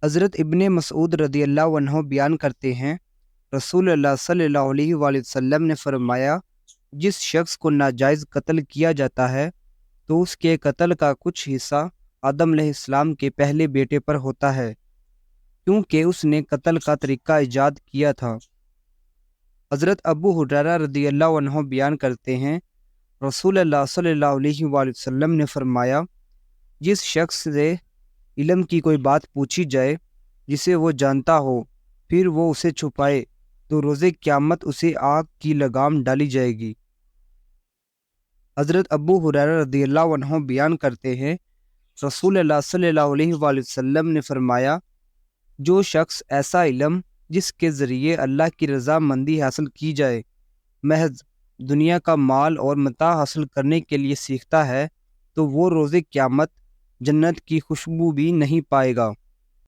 हज़रत इब्ने मसूद रदियल्लाहु अन्हु बयान करते हैं, रसूलुल्लाह सल्लल्लाहु अलैहि वसल्लम ने फरमाया, जिस शख्स को नाजायज़ कत्ल किया जाता है तो उसके कत्ल का कुछ हिस्सा आदम अलैहिस्सलाम के पहले बेटे पर होता है, क्योंकि उसने कत्ल का तरीका ईजाद किया था। हज़रत अबू हुरैरा रदियल्लाहु अन्हु बयान करते हैं, रसूलुल्लाह सल्लल्लाहु अलैहि वसल्लम ने फरमाया, जिस शख्स से इल्म की कोई बात पूछी जाए जिसे वो जानता हो, फिर वो उसे छुपाए, तो रोज़े क़यामत उसे आग की लगाम डाली जाएगी। हज़रत अबू हुरैरा रदियल्लाहु अन्हु बयान करते हैं, रसूलुल्लाह सल्लल्लाहु अलैहि वसल्लम ने फरमाया, जो शख्स ऐसा इल्म जिसके ज़रिए अल्लाह की रज़ामंदी हासिल की जाए महज दुनिया का माल और मता हासिल करने के लिए सीखता है, तो वो रोज़े क़यामत जन्नत की खुशबू भी नहीं पाएगा।